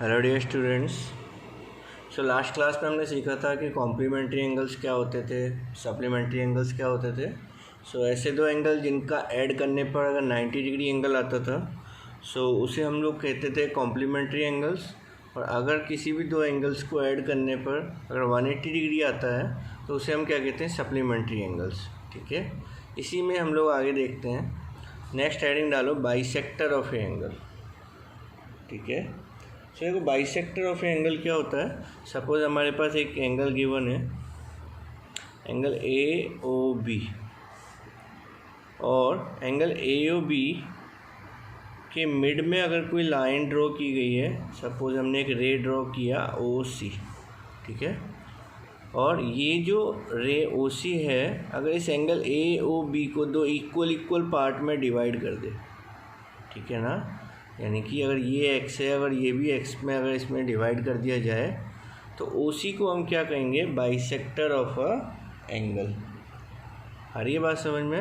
Hello dear students. Last class में हमने सीखा था कि कॉम्प्लीमेंट्री एंगल्स क्या होते थे, सप्लीमेंट्री एंगल्स क्या होते थे। ऐसे दो एंगल जिनका ऐड करने पर अगर 90 डिग्री एंगल आता था उसे हम लोग कहते थे कॉम्प्लीमेंट्री एंगल्स। और अगर किसी भी दो एंगल्स को ऐड करने पर अगर 180 डिग्री आता है तो उसे हम क्या कहते हैं, सप्लीमेंट्री एंगल्स। ठीक है, इसी में हम लोग आगे देखते हैं। नेक्स्ट हेडिंग डालो, बाइसेक्टर ऑफ ए एंगल। ठीक है, देखो बाइसेक्टर ऑफ एंगल क्या होता है। सपोज हमारे पास एक एंगल गिवन है, एंगल ए ओ बी, और एंगल ए ओ बी के मिड में अगर कोई लाइन ड्रॉ की गई है, सपोज हमने एक रे ड्रॉ किया ओ सी। ठीक है, और ये जो रे ओ सी है अगर इस एंगल ए ओ बी को दो इक्वल पार्ट में डिवाइड कर दे, ठीक है ना, यानी कि अगर ये x है, अगर ये भी x में अगर इसमें डिवाइड कर दिया जाए तो OC को हम क्या कहेंगे, बाइसेक्टर ऑफ अ एंगल। आ रही है बात समझ में।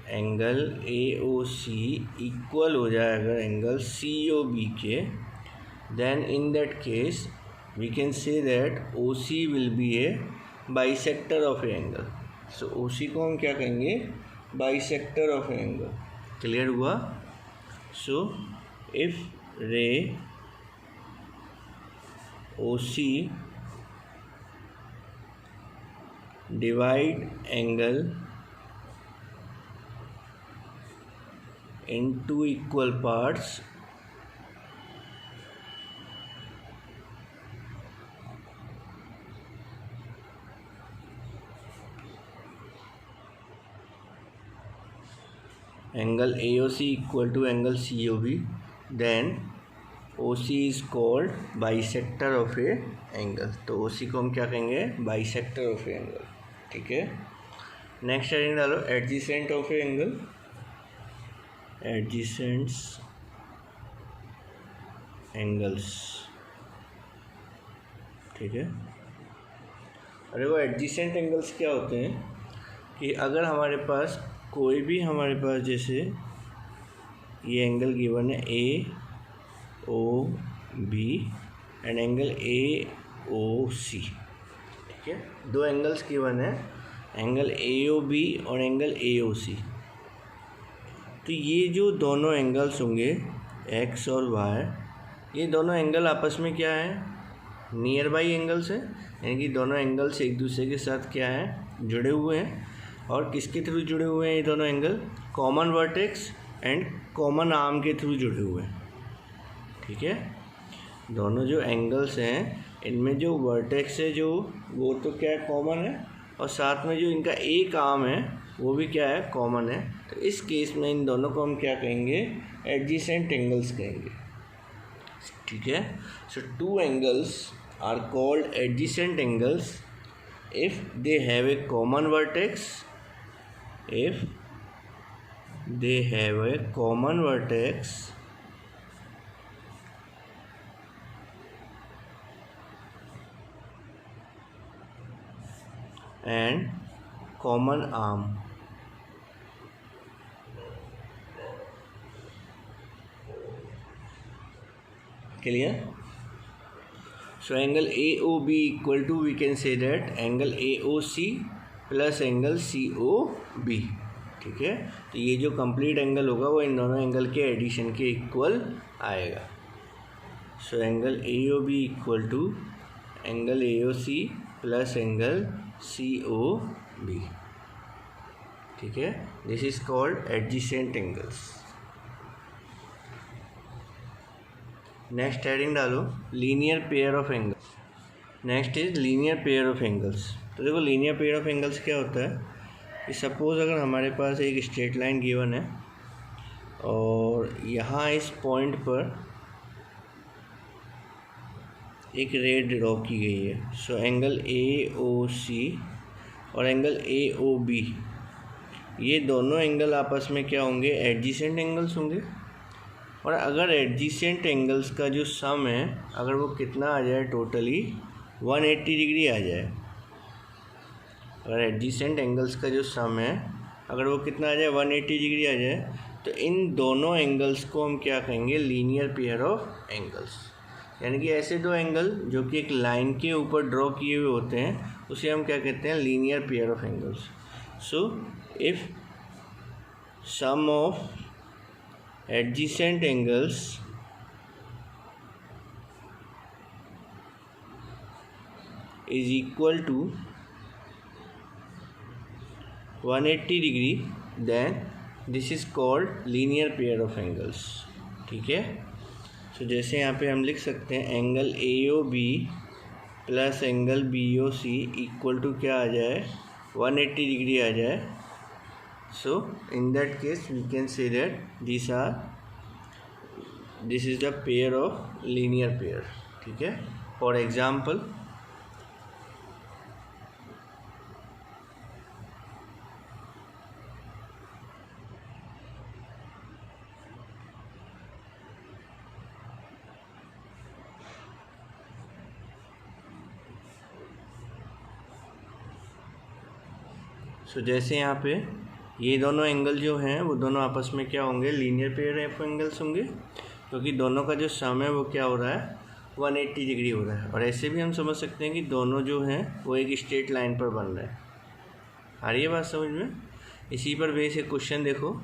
एंगल AOC इक्वल हो जाए अगर एंगल COB के, then in that case we can say that OC will be a bisector of a angle. OC को हम क्या कहेंगे, bisector of a angle. Clear हुआ। if ray OC divide angle into equal parts, angle AOC equal to angle COB, then OC is called bisector of a angle. तो OC को हम क्या कहेंगे, बाइसेक्टर ऑफ ए एंगल। ठीक है, next heading डालो, adjacent of a angle. Adjacents angles. ठीक है, अरे वो एडजेसेंट एंगल्स क्या होते हैं कि अगर हमारे पास कोई भी जैसे ये एंगल गिवन है A O B and angle A O C. ठीक है, दो एंगल्स गिवन है, एंगल ए ओ बी और एंगल ए ओ सी। तो ये जो दोनों एंगल्स होंगे एक्स और वाई, ये दोनों एंगल आपस में क्या है, नियर बाई एंगल्स है, यानी कि दोनों एंगल्स एक दूसरे के साथ क्या है, जुड़े हुए हैं। और किसके थ्रू जुड़े हुए हैं ये दोनों angle, common vertex and common arm के थ्रू जुड़े हुए हैं। ठीक है, दोनों जो एंगल्स हैं इनमें जो वर्टेक्स है जो वो तो क्या है, कॉमन है, और साथ में जो इनका एक आर्म है वो भी क्या है, कॉमन है। तो इस केस में इन दोनों को हम क्या कहेंगे, एडजेसेंट एंगल्स कहेंगे। ठीक है, two angles are called adjacent angles if they have a common vertex, if they have a common vertex and common arm। clear? Angle AOB equal to, we can say that angle AOC plus angle COB। ठीक है, तो ये जो complete angle होगा वो इन दोनों angle के addition के इक्वल आएगा। Angle AOB equal to angle AOC plus angle COB। ठीक है, this is called adjacent angles. Next heading डालो, linear pair of angles. Next is linear pair of angles. तो देखो लीनियर पेयर ऑफ एंगल्स क्या होता है कि सपोज़ अगर हमारे पास एक स्ट्रेट लाइन गिवन है और यहाँ इस पॉइंट पर एक रे ड्रॉ की गई है। एंगल AOC और एंगल AOB, ये दोनों एंगल आपस में क्या होंगे, एडजेसेंट एंगल्स होंगे। और अगर एडजेसेंट एंगल्स का जो सम है अगर वो कितना आ जाए, टोटली 180 डिग्री आ जाए, अगर एडजेसेंट एंगल्स का जो सम है अगर वो कितना आ जाए, 180 डिग्री आ जाए, तो इन दोनों एंगल्स को हम क्या कहेंगे, लीनियर पेयर ऑफ एंगल्स। यानी कि ऐसे दो एंगल जो कि एक लाइन के ऊपर ड्रॉ किए हुए होते हैं उसे हम क्या कहते हैं, linear pair of angles. So if sum of adjacent angles is equal to 180 degree then this is called linear pair of angles। ठीक है, तो जैसे यहाँ पे हम लिख सकते हैं angle AOB plus angle BOC equal to क्या आ जाए, 180 डिग्री आ जाए। So in that case we can say that this is the pair of linear pair. ठीक है, फॉर एग्जाम्पल जैसे यहाँ पे ये दोनों एंगल जो हैं वो दोनों आपस में क्या होंगे, लीनियर पेयर ऑफ एंगल्स होंगे, क्योंकि दोनों का जो सम है वो क्या हो रहा है, 180 डिग्री हो रहा है। और ऐसे भी हम समझ सकते हैं कि दोनों जो हैं वो एक स्ट्रेट लाइन पर बन रहे हैं। आ रही है बात समझ में? इसी पर बेस एक क्वेश्चन देखो,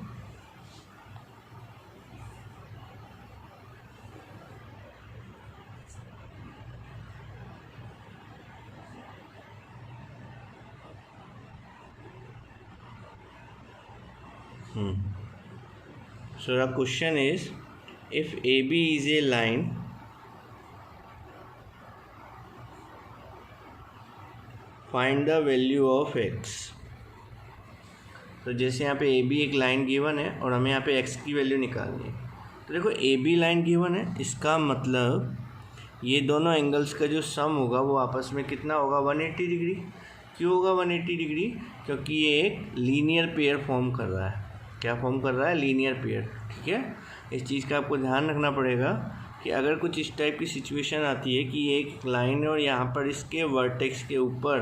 so the question is if AB is a line find the value of x। तो जैसे यहाँ पे AB एक लाइन गिवन है और हमें यहाँ पे x की वैल्यू निकालनी है। तो देखो AB लाइन गिवन है, इसका मतलब ये दोनों एंगल्स का जो सम होगा वो आपस में कितना होगा, 180 डिग्री। क्यों होगा 180 डिग्री, क्योंकि ये एक लीनियर पेयर फॉर्म कर रहा है। क्या फॉर्म कर रहा है, लीनियर पेयर। ठीक है, इस चीज़ का आपको ध्यान रखना पड़ेगा कि अगर कुछ इस टाइप की सिचुएशन आती है कि एक लाइन है और यहाँ पर इसके वर्टेक्स के ऊपर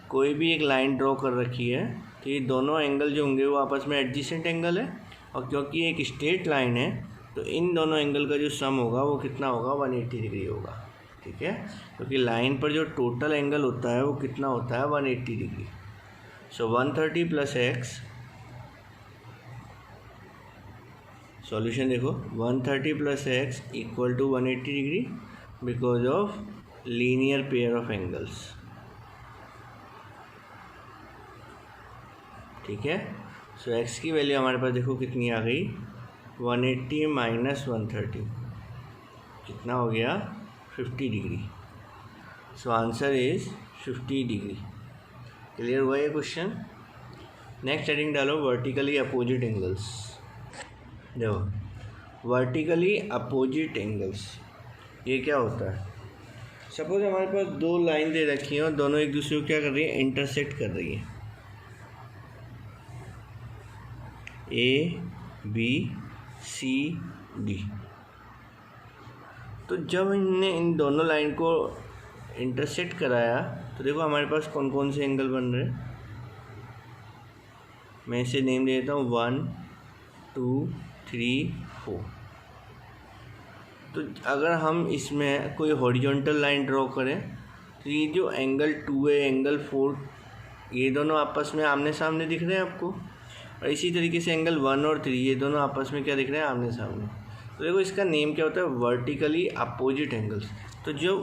कोई भी एक लाइन ड्रॉ कर रखी है, तो ये दोनों एंगल जो होंगे वो आपस में एडजेसेंट एंगल है, और क्योंकि ये एक स्ट्रेट लाइन है तो इन दोनों एंगल का जो सम होगा वो कितना होगा, 180 डिग्री होगा। ठीक है, क्योंकि लाइन पर जो टोटल एंगल होता है वो कितना होता है, 180 degree. So 130 plus x, solution देखो 130 plus x equal to 180 degree because of linear pair of angles. ठीक है, सो एक्स की वैल्यू हमारे पास देखो कितनी आ गई, 180 माइनस 130 कितना हो गया, 50 degree. So answer is 50 degree. Clear हुआ ये क्वेश्चन? नेक्स्ट हेडिंग डालो, वर्टिकली अपोजिट एंगल्स। देखो वर्टिकली अपोजिट एंगल्स ये क्या होता है, सपोज हमारे पास दो लाइन दे रखी हैं और दोनों एक दूसरे को क्या कर रही है, इंटरसेक्ट कर रही है, ए बी सी डी। तो जब हमने इन दोनों लाइन को इंटरसेक्ट कराया तो देखो हमारे पास कौन कौन से एंगल बन रहे हैं। मैं इसे नेम दे देता हूँ 1 2 3 4। तो अगर हम इसमें कोई हॉरिजॉन्टल लाइन ड्रॉ करें तो ये जो एंगल 2 है, एंगल 4, ये दोनों आपस में आमने सामने दिख रहे हैं आपको, और इसी तरीके से एंगल 1 और 3 ये दोनों आपस में क्या दिख रहे हैं, आमने सामने। तो देखो इसका नेम क्या होता है, वर्टिकली अपोजिट एंगल्स। तो जो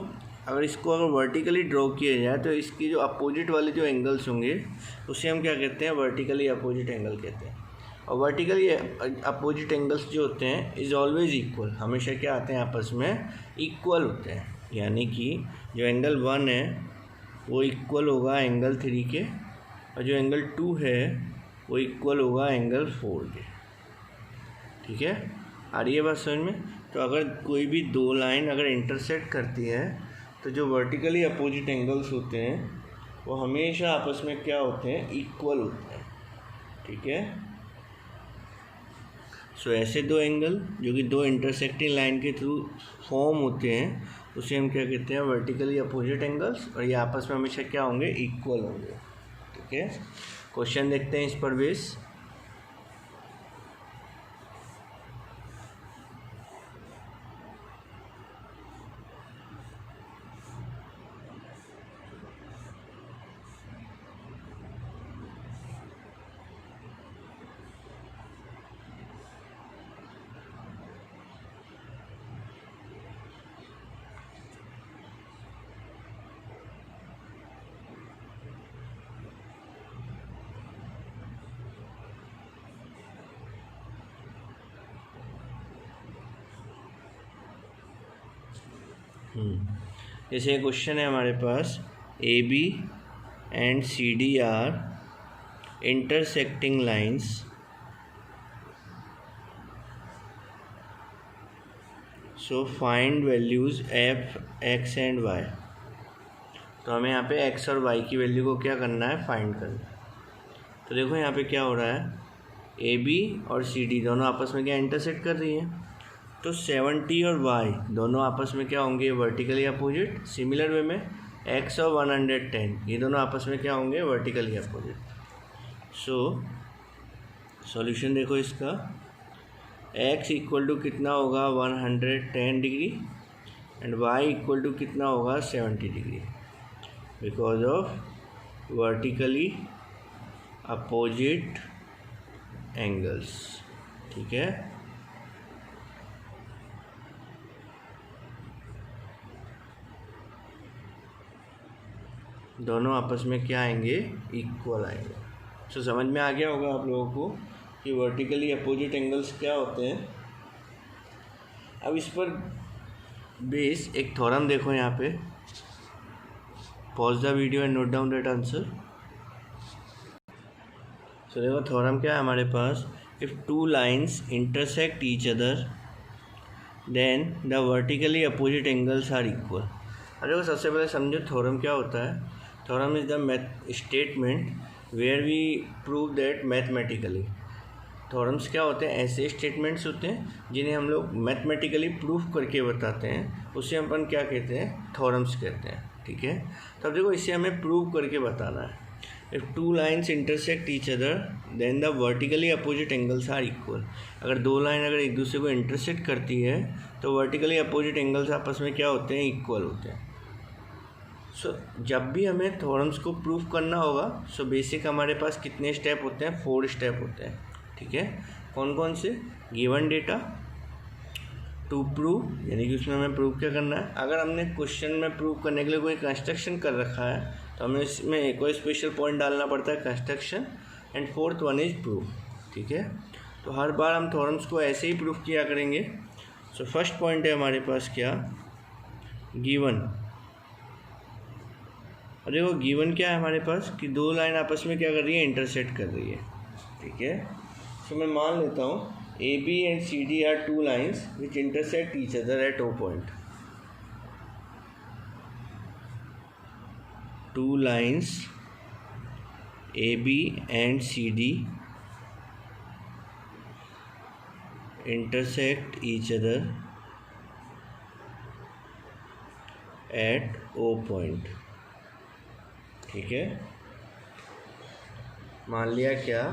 अगर इसको अगर वर्टिकली ड्रॉ किया जाए तो इसकी जो अपोजिट वाले जो एंगल्स होंगे उसे हम क्या कहते हैं, वर्टिकली अपोजिट एंगल कहते हैं। और वर्टिकली अपोजिट एंगल्स जो होते हैं इज़ ऑलवेज इक्वल, हमेशा क्या आते हैं, आपस में इक्वल होते हैं। यानी कि जो एंगल 1 है वो इक्वल होगा एंगल 3 के, और जो एंगल 2 है वो इक्वल होगा एंगल 4 के। ठीक है, आ रही है बात समझ में? तो अगर कोई भी दो लाइन अगर इंटरसेक्ट करती है तो जो वर्टिकली अपोजिट एंगल्स होते हैं वो हमेशा आपस में क्या होते हैं, इक्वल होते हैं। ठीक है, सो ऐसे दो एंगल जो कि दो इंटरसेक्टिंग लाइन के थ्रू फॉर्म होते हैं उसे हम क्या कहते हैं, वर्टिकली अपोजिट एंगल्स, और ये आपस में हमेशा क्या होंगे, इक्वल होंगे। ठीक है, क्वेश्चन देखते हैं इस पर बेस। जैसे क्वेश्चन है हमारे पास, A B and C D are intersecting lines so find values of X and Y. तो हमें यहाँ पे एक्स और वाई की वैल्यू को क्या करना है, फाइंड करना है। तो देखो यहाँ पे क्या हो रहा है, ए बी और सी डी दोनों आपस में क्या इंटरसेक्ट कर रही हैं। तो 70 और वाई दोनों आपस में क्या होंगे, वर्टिकली अपोजिट। सिमिलर वे में एक्स और 110 ये दोनों आपस में क्या होंगे, वर्टिकली अपोजिट। सो सॉल्यूशन देखो इसका, x इक्वल टू कितना होगा 110 degree and y equal to कितना होगा 70 degree because of vertically opposite angles. ठीक है, दोनों आपस में क्या आएंगे, इक्वल आएंगे। सो समझ में आ गया होगा आप लोगों को कि वर्टिकली अपोजिट एंगल्स क्या होते हैं। अब इस पर बेस एक थ्योरम देखो यहाँ पे, pause the video and note down that answer. सो देखो थ्योरम क्या है हमारे पास, if two lines intersect each other then the vertically opposite angles are equal. अब देखो सबसे पहले समझो थ्योरम क्या होता है। Theorem is the statement where we prove that mathematically. Theorems क्या होते हैं, ऐसे स्टेटमेंट्स होते हैं जिन्हें हम लोग मैथमेटिकली प्रूफ करके बताते हैं, उसे अपन क्या कहते हैं, थ्योरम्स कहते हैं। ठीक है, तो अब देखो इसे हमें प्रूव करके बताना है। If two lines intersect each other then the vertically opposite angles are equal. अगर दो लाइन अगर एक दूसरे को इंटरसेक्ट करती है तो वर्टिकली अपोजिट एंगल्स आपस में क्या होते हैं, इक्वल होते हैं। सो जब भी हमें थ्योरम्स को प्रूफ करना होगा, सो बेसिक हमारे पास कितने स्टेप होते हैं, 4 स्टेप होते हैं। ठीक है, कौन कौन से, गिवन डेटा, टू प्रूव यानी कि उसमें हमें प्रूव क्या करना है। अगर हमने क्वेश्चन में प्रूव करने के लिए कोई कंस्ट्रक्शन कर रखा है तो हमें इसमें एक और स्पेशल पॉइंट डालना पड़ता है, construction. And fourth one is proof. ठीक है, तो हर बार हम थ्योरम्स को ऐसे ही प्रूफ किया करेंगे। सो फर्स्ट पॉइंट है हमारे पास क्या, गिवन। और देखो गिवन क्या है हमारे पास कि दो लाइन आपस में क्या कर रही है, इंटरसेक्ट कर रही है। ठीक है, तो मैं मान लेता हूँ A B and C D are two lines which intersect each other at O point. Two lines A B and C D intersect each other at O point. ठीक है, मान लिया क्या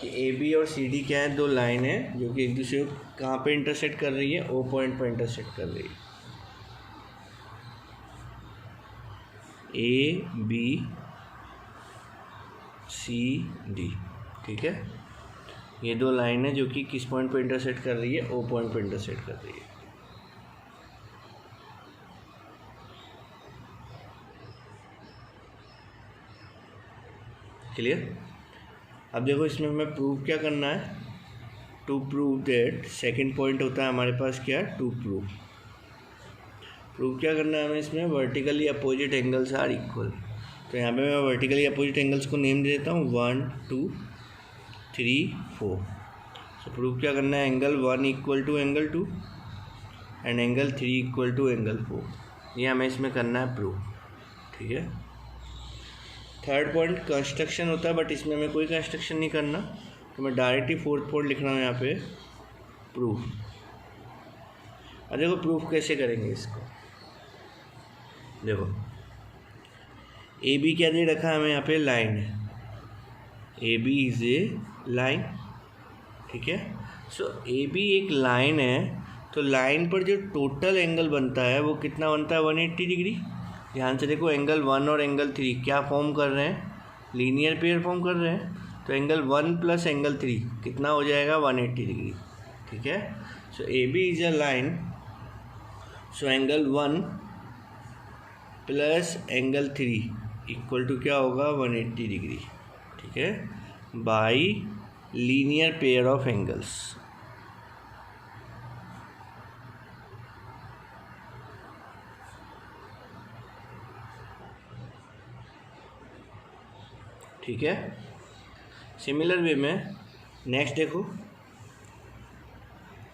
कि ए बी और सी डी क्या है, दो लाइन है जो कि एक दूसरे को कहाँ पे इंटरसेक्ट कर रही है, ओ पॉइंट पर इंटरसेक्ट कर रही है। A B C D. ठीक है, ये दो लाइन है जो कि किस पॉइंट पर इंटरसेक्ट कर रही है, ओ पॉइंट पर इंटरसेक्ट कर रही है। क्लियर। अब देखो इसमें हमें प्रूव क्या करना है, to prove that, second point होता है हमारे पास क्या, टू प्रूव। प्रूव क्या करना है हमें इसमें, vertically opposite angles are equal. तो यहाँ पे मैं वर्टिकली अपोजिट एंगल्स को नेम दे देता हूँ 1 2 3 4। सो प्रूव क्या करना है, angle 1 equal to angle 2 and angle 3 equal to angle 4। ये हमें इसमें करना है प्रूव। ठीक है, थर्ड पॉइंट कंस्ट्रक्शन होता है, बट इसमें हमें कोई कंस्ट्रक्शन नहीं करना, तो मैं डायरेक्ट ही फोर्थ पॉइंट लिख रहा हूँ यहाँ पे, प्रूफ। अब देखो प्रूफ कैसे करेंगे इसको। देखो ए बी क्या दे रखा है हमें, यहाँ पे लाइन है, A B is a line. ठीक है, सो ए बी एक लाइन है, तो लाइन पर जो टोटल एंगल बनता है वो कितना बनता है, 180 डिग्री। ध्यान से देखो, एंगल 1 और एंगल 3 क्या फॉर्म कर रहे हैं, लीनियर पेयर फॉर्म कर रहे हैं। तो एंगल 1 प्लस एंगल 3 कितना हो जाएगा, 180 डिग्री। ठीक है, so A B is a line, so angle 1 plus angle 3 equal to क्या होगा, 180 डिग्री। ठीक है, by linear pair of angles. ठीक है। सिमिलर वे में नेक्स्ट देखो,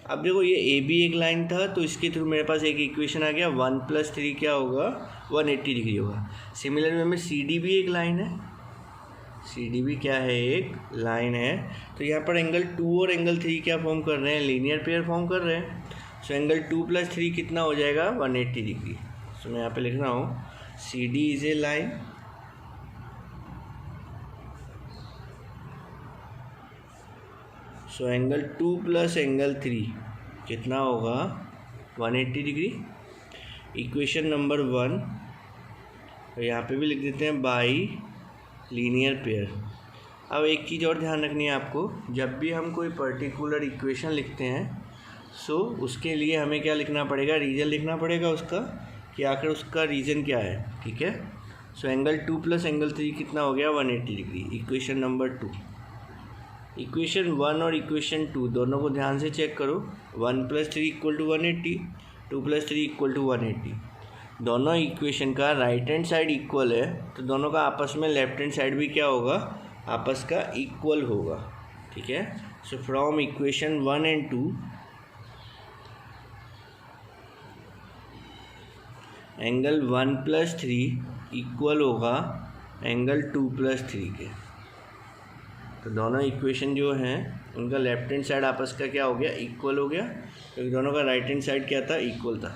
अब देखो ये ए बी एक लाइन था, तो इसके थ्रू मेरे पास एक इक्वेशन आ गया, 1 + 3 क्या होगा, 180 डिग्री होगा। सिमिलर वे में सी डी भी एक लाइन है, सी डी भी क्या है, एक लाइन है। तो यहाँ पर एंगल 2 और एंगल 3 क्या फॉर्म कर रहे हैं, लीनियर पेयर फॉर्म कर रहे हैं। सो एंगल 2 + 3 कितना हो जाएगा, 180 डिग्री। सो मैं यहाँ पे लिख रहा हूँ C D is a line, so angle 2 + angle 3 कितना होगा, 180 डिग्री। इक्वेशन नंबर 1, तो यहाँ पे भी लिख देते हैं बाई लीनियर पेयर। अब एक चीज़ और ध्यान रखनी है आपको, जब भी हम कोई पर्टिकुलर इक्वेशन लिखते हैं सो उसके लिए हमें क्या लिखना पड़ेगा, रीजन लिखना पड़ेगा उसका, कि आखिर उसका रीजन क्या है, ठीक है। सो एंगल 2 + एंगल 3 कितना हो गया, 180 डिग्री। इक्वेशन नंबर 2, इक्वेशन 1 और इक्वेशन 2 दोनों को ध्यान से चेक करो। 1 + 3 = 180, 2 + 3 = 180। दोनों इक्वेशन का राइट हैंड साइड इक्वल है, तो दोनों का आपस में लेफ्ट हैंड साइड भी क्या होगा, आपस का इक्वल होगा, ठीक है। So from equation 1 and 2 angle 1 + 3 equal होगा एंगल 2 + 3 के। तो दोनों इक्वेशन जो हैं उनका लेफ्ट हैंड साइड आपस का क्या हो गया, इक्वल हो गया, क्योंकि दोनों का राइट हैंड साइड क्या था, इक्वल था।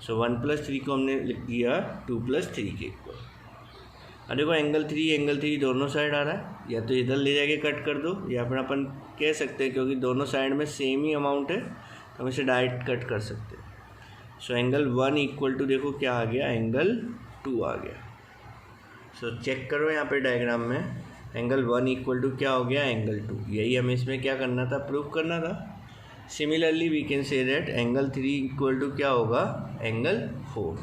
सो 1 + 3 को हमने लिख दिया 2 + 3 के इक्वल। अब देखो एंगल 3 दोनों साइड आ रहा है, या तो इधर ले जाके कट कर दो, या फिर अपन कह सकते हैं क्योंकि दोनों साइड में सेम ही अमाउंट है तो हम इसे डायरेक्ट कट कर सकते हैं। सो एंगल 1 = देखो क्या आ गया, एंगल 2 आ गया। सो चेक करो यहाँ पे डायग्राम में, एंगल 1 = क्या हो गया, एंगल 2। यही हमें इसमें क्या करना था, प्रूव करना था। Similarly we can say that angle 3 = क्या होगा, एंगल 4।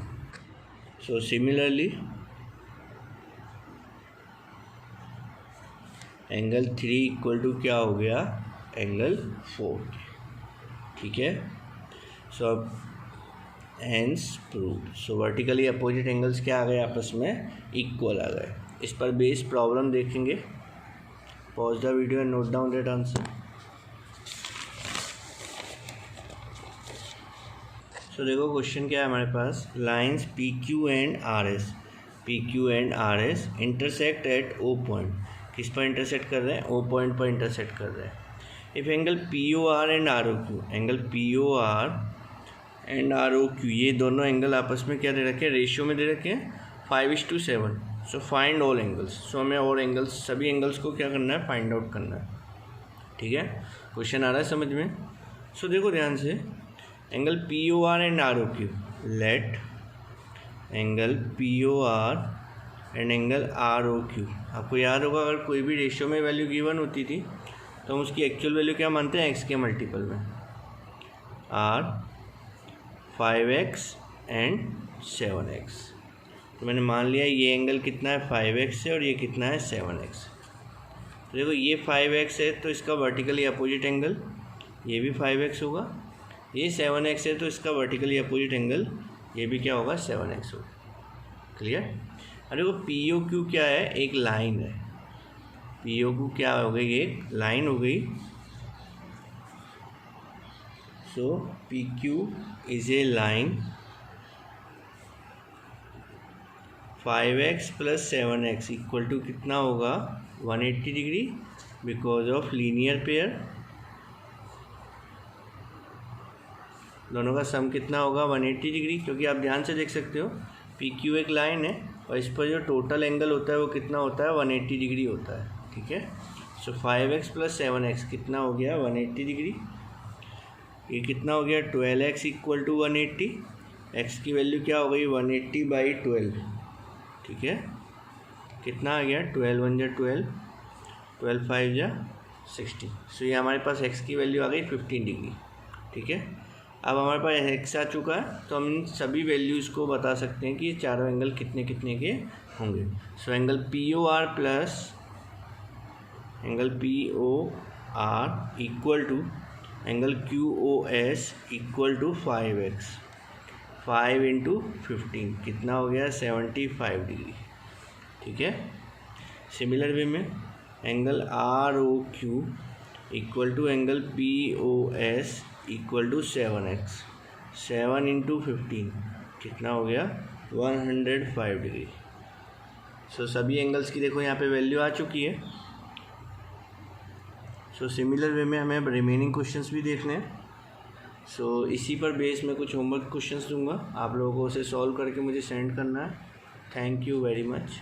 सो सिमिलरली एंगल 3 = क्या हो गया, एंगल 4, ठीक है। सो अब हेंस प्रूव्ड। सो वर्टिकली अपोजिट एंगल्स क्या आ गए, आपस में इक्वल आ गए। इस पर बेस्ड प्रॉब्लम देखेंगे। Pause the video and note down that answer. सो देखो क्वेश्चन क्या है हमारे पास, lines P Q and R S intersect at O point. किस पर इंटरसेक्ट कर रहे हैं, ओ पॉइंट पर इंटरसेक्ट कर रहे हैं। If angle P O R and R O Q, angle P O R and R O Q, ये दोनों एंगल आपस में क्या दे रखे हैं, रेशियो में दे रखे हैं 5:7। So find all angles. So हमें और एंगल्स, सभी एंगल्स को क्या करना है, फाइंड आउट करना है, ठीक है। क्वेश्चन आ रहा है समझ में। सो देखो ध्यान से, angle P O R and R O Q, let angle P O R and angle R O Q. आपको याद होगा अगर कोई भी रेशियो में वैल्यू गिवन होती थी तो हम उसकी एक्चुअल वैल्यू क्या मानते हैं, एक्स के मल्टीपल में, आर 5x एंड 7x। तो मैंने मान लिया ये एंगल कितना है, 5x है, और ये कितना है, 7x। तो देखो ये 5x है तो इसका वर्टिकली अपोजिट एंगल ये भी 5x होगा, ये 7x है तो इसका वर्टिकली अपोजिट एंगल ये भी क्या होगा, 7x होगा। क्लियर। अरे वो पी ओ क्यू क्या है, एक लाइन है। पी ओ क्यू क्या हो गई, एक लाइन हो गई। So P Q is a line, 5x + 7x = कितना होगा, 180 degree, because of linear pair. दोनों का सम कितना होगा, 180 डिग्री, क्योंकि आप ध्यान से देख सकते हो पी क्यू एक लाइन है और इस पर जो टोटल एंगल होता है वो कितना होता है, 180 डिग्री होता है, ठीक है। सो 5x + 7x कितना हो गया, 180 डिग्री। ये कितना हो गया, 12x = 180। x की वैल्यू क्या हो गई, 180/12, ठीक है। कितना आ गया, 12 × 1 = 12, 12 × 5 = 60। सो ये हमारे पास x की वैल्यू आ गई 15 डिग्री, ठीक है। अब हमारे पास x आ चुका है तो हम इन सभी वैल्यूज़ को बता सकते हैं कि ये चारों एंगल कितने कितने के होंगे। So angle P O R plus angle P O R equal to angle Q O S equal to 5x, 5 × 15 कितना हो गया, 75 डिग्री, ठीक है। सिमिलर वे में angle R O Q equal to angle P O S equal to 7x, 7 into 15 कितना हो गया 105 degree. सो सभी एंगल्स की देखो यहाँ पे वैल्यू आ चुकी है। सो सिमिलर वे में हमें अब रिमेनिंग क्वेश्चंस भी देखने हैं। सो इसी पर बेस में कुछ होमवर्क क्वेश्चंस दूंगा, आप लोगों को उसे सॉल्व करके मुझे सेंड करना है। Thank you very much.